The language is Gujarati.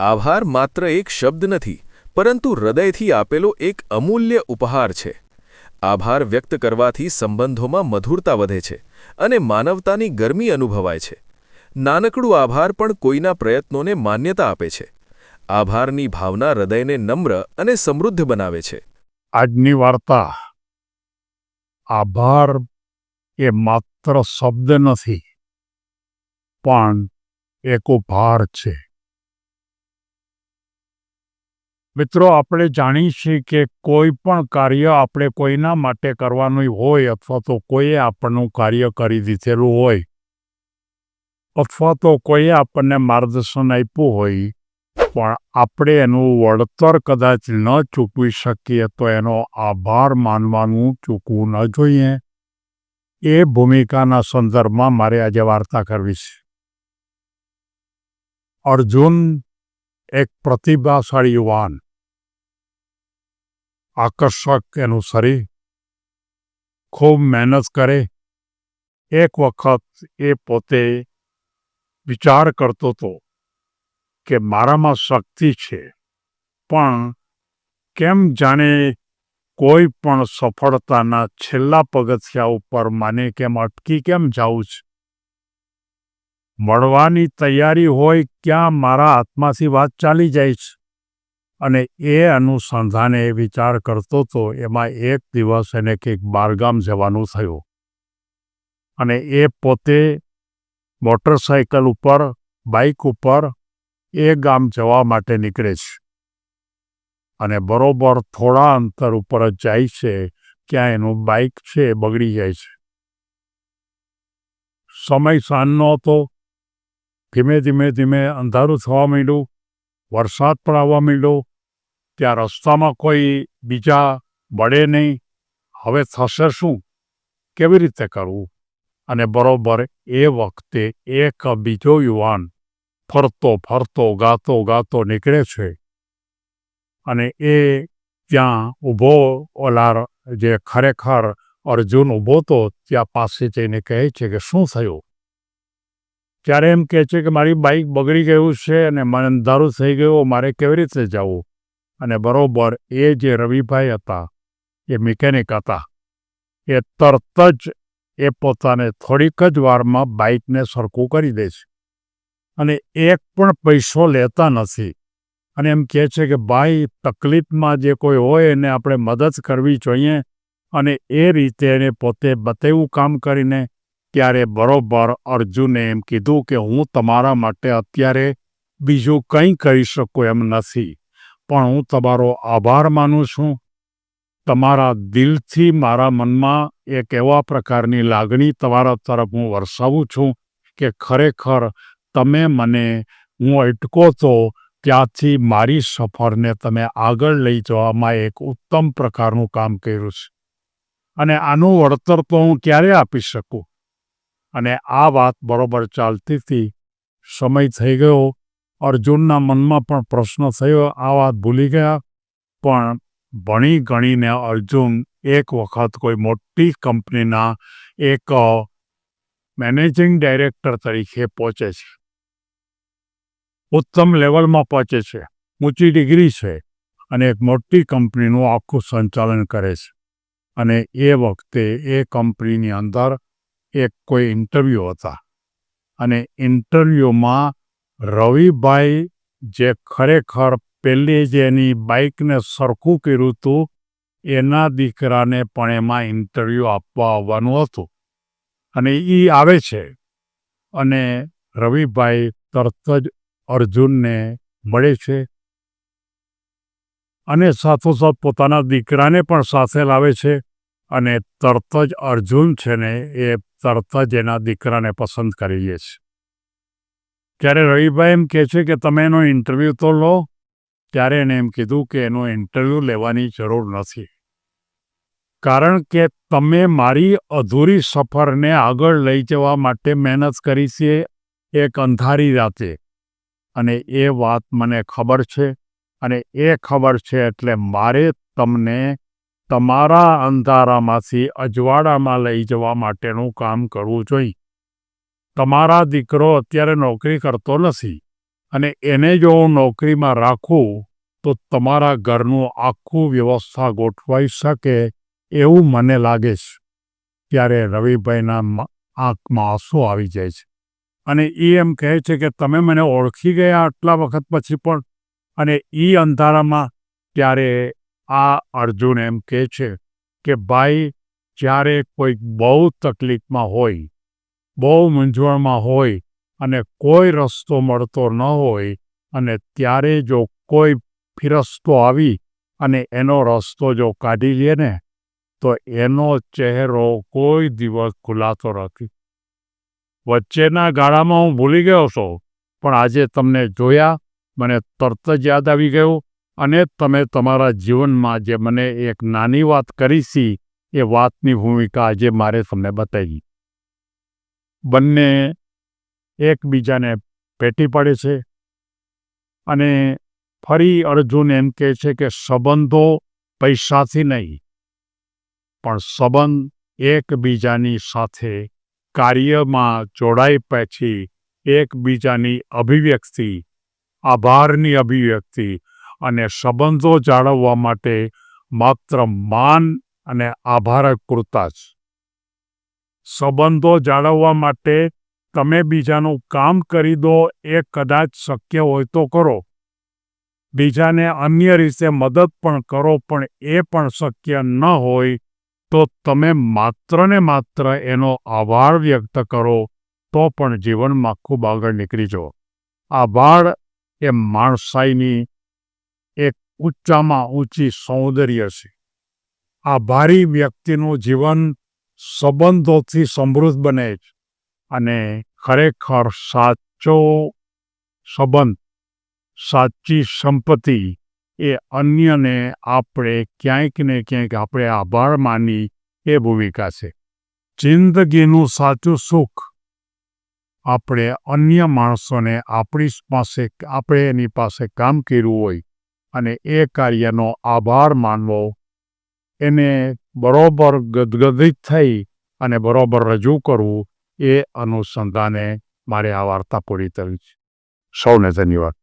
આભાર માત્ર એક શબ્દ નથી, પરંતુ હૃદયથી આપેલો એક અમૂલ્ય ઉપહાર છે. આભાર વ્યક્ત કરવાથી સંબંધોમાં મધુરતા વધે છે અને માનવતાની ગરમી અનુભવાય છે. નાનકડું આભાર પણ કોઈના પ્રયત્નોને માન્યતા આપે છે. આભારની ભાવના હૃદયને નમ્ર અને સમૃદ્ધ બનાવે છે. આજની વાર્તા આભાર એ માત્ર શબ્દ નથી, પણ એક ઉપહાર છે. મિત્રો, આપણે જાણીએ છીએ કે કોઈ પણ કાર્ય આપણે કોઈના માટે કરવાનું હોય, અથવા તો કોઈએ આપણનું કાર્ય કરી દીધેલું હોય, અથવા તો કોઈએ આપણને માર્ગદર્શન આપ્યું હોય, પણ આપણે એનું વળતર કદાચ ન ચૂકવી શકીએ તો એનો આભાર માનવાનું ચૂકવું ન જોઈએ. એ ભૂમિકાના સંદર્ભમાં મારે આજે વાર્તા કરવી છે. અર્જુન એક પ્રતિભાશાળી યુવાન, આકર્ષક એનું શરીર, ખૂબ મહેનત કરે. એક વખત એ પોતે વિચાર કરતો હતો કે મારામાં શક્તિ છે, પણ કેમ જાણે કોઈ પણ સફળતાના છેલ્લા પગથિયા ઉપર મને કેમ અટકી કેમ જાઉં છું. મળવાની તૈયારી હોય ક્યાં મારા હાથમાંથી વાત ચાલી જાય છે. અને એ અનુસંધાને વિચાર કરતો હતો. એમાં એક દિવસ એને કંઈક બહારગામ જવાનું થયું, અને એ પોતે મોટરસાઇકલ ઉપર, બાઇક ઉપર એ ગામ જવા માટે નીકળે છે. અને બરોબર થોડા અંતર ઉપર જ જાય છે ક્યાં એનું બાઇક છે એ બગડી જાય છે. સમય સાંજનો હતો. ધીમે ધીમે ધીમે અંધારું થવા માંડ્યું, વરસાદ પણ આવવા માંડ્યો. ત્યાં રસ્તામાં કોઈ બીજા મળે નહીં. હવે થશે શું, કેવી રીતે કરવું? અને બરોબર એ વખતે એક બીજો યુવાન ફરતો ફરતો ગાતો ગાતો નીકળે છે. અને એ ત્યાં ઊભો, ઓલા જે ખરેખર અર્જુન ઊભો હતો ત્યાં પાસે જઈને કહે છે કે શું થયું? ત્યારે એમ કહે છે કે મારી બાઇક બગડી ગયું છે અને મને અંધારું થઈ ગયું, મારે કેવી રીતે જવું? અને બરોબર એ જે રવિભાઈ હતા, એ મિકેનિક હતા, એ તરત જ એ પોતાને થોડીક જ વારમાં બાઇકને સરખું કરી દે છે. અને એક પણ પૈસો લેતા નથી. અને એમ કહે છે કે ભાઈ, તકલીફમાં જે કોઈ હોય એને આપણે મદદ કરવી જોઈએ. અને એ રીતે એને પોતે બતાવ્યું કામ કરીને. ત્યારે બરોબર અર્જુને એમ કીધું કે હું તમારા માટે અત્યારે બીજું કંઈ કરી શકું એમ નથી, પણ હું તમારો આભાર માનું છું. તમારા દિલથી મારા મનમાં એક એવા પ્રકારની લાગણી તમારા તરફ હું વરસાવું છું કે ખરેખર તમે મને, હું અટકો તો ત્યાંથી મારી સફરને તમે આગળ લઈ જવામાં એક ઉત્તમ પ્રકારનું કામ કર્યું છે. અને આનું વળતર તો હું ક્યારે આપી શકું? અને આ વાત બરોબર ચાલતી હતી. સમય થઈ ગયો. અર્જુનના મનમાં પણ પ્રશ્ન થયો. આ વાત ભૂલી ગયા. પણ ભણી ગણીને અર્જુન એક વખત કોઈ મોટી કંપનીના એક મેનેજિંગ ડાયરેક્ટર તરીકે પહોંચે છે. ઉત્તમ લેવલમાં પહોંચે છે, ઊંચી ડિગ્રી છે, અને એક મોટી કંપનીનું આખું સંચાલન કરે છે. અને એ વખતે એ કંપનીની અંદર એક કોઈ ઇન્ટરવ્યૂ હતા. અને ઇન્ટરવ્યૂમાં રવિભાઈ, જે ખરેખર પહેલી જે એની બાઇકને સરખું કર્યું હતું, એના દીકરાને પણ એમાં ઇન્ટરવ્યૂ આપવા આવવાનું હતું. અને એ આવે છે. અને રવિભાઈ તરત જ અર્જુનને મળે છે. અને સાથોસાથ પોતાના દીકરાને પણ સાથે લાવે છે. અને તરત જ અર્જુન છે ને એ તરત જ એના દીકરાને પસંદ કરી લે છે. ત્યારે રવિભાઈ એમ કહે છે કે તમે એનો ઇન્ટરવ્યૂ તો લો. ત્યારે એને એમ કીધું કે એનો ઇન્ટરવ્યૂ લેવાની જરૂર નથી, કારણ કે તમે મારી અધૂરી સફરને આગળ લઈ જવા માટે મહેનત કરી છે એક અંધારી રાતે. અને એ વાત મને ખબર છે. અને એ ખબર છે એટલે મારે તમને તમારા અંધારામાંથી અજવાળામાં લઈ જવા માટેનું કામ કરવું જોઈએ. તમારા દીકરો અત્યારે નોકરી કરતો નથી, અને એને જો હું નોકરીમાં રાખું તો તમારા ઘરનું આખું વ્યવસ્થા ગોઠવાઈ શકે એવું મને લાગે છે. ત્યારે રવિભાઈના આંખમાં આંસુ આવી જાય છે અને એ એમ કહે છે કે તમે મને ઓળખી ગયા આટલા વખત પછી પણ. અને એ અંધારામાં ત્યારે આ અર્જુન એમ કહે છે કે ભાઈ, જ્યારે કોઈ બહુ તકલીફમાં હોય, બહુ મૂંઝવણમાં હોય અને કોઈ રસ્તો મળતો ન હોય, અને ત્યારે જો કોઈ ફિરસ્તો આવી અને એનો રસ્તો જો કાઢી લે ને, તો એનો ચહેરો કોઈ દિવસ ખુલાતો નથી. વચ્ચેના ગાળામાં હું ભૂલી ગયો છું, પણ આજે તમને જોયા, મને તરત જ યાદ આવી ગયું અને તમે તમારા જીવનમાં જે મને એક નાની વાત કરી હતી, એ વાતની ભૂમિકા આજે મારે તમને બતાવી. બંને એકબીજાને ભેટી પડે છે અને ફરી અર્જુન એમ કહે છે કે સંબંધો પૈસાથી નહીં, પણ સંબંધ એકબીજાની સાથે કાર્યમાં જોડાઈ પછી એકબીજાની અભિવ્યક્તિ, આભારની અભિવ્યક્તિ અને સંબંધો જાળવવા માટે માત્ર માન અને આભાર પૂરતા જ. સંબંધો જાળવવા માટે તમે બીજાનું કામ કરી દો એ કદાચ શક્ય હોય તો કરો, બીજાને અન્ય રીતે મદદ પણ કરો, પણ એ પણ શક્ય ન હોય તો તમે માત્ર ને માત્ર એનો આભાર વ્યક્ત કરો તો પણ જીવનમાં ખૂબ આગળ નીકળી જાઓ. આભાર એ માણસાઈની એક ઊંચામાં ઊંચી સૌંદર્ય છે. આભારી વ્યક્તિનું જીવન સંબંધોથી સમૃદ્ધ બને છે અને ખરેખર સાચો સંબંધ, સાચી સંપત્તિ એ અન્યને આપણે ક્યાંક ને ક્યાંક આપણે આભાર માની એ ભૂમિકા છે. જિંદગીનું સાચું સુખ આપણે અન્ય માણસોને આપણે એની પાસે કામ કર્યું હોય અને એ કાર્યનો આભાર માનવો, એને બરોબર ગદગદિત થઈ અને બરોબર રજૂ કરવું, એ અનુસંધાને મારે આ વાર્તા પૂરી કરવી છે. સૌને ધન્યવાદ.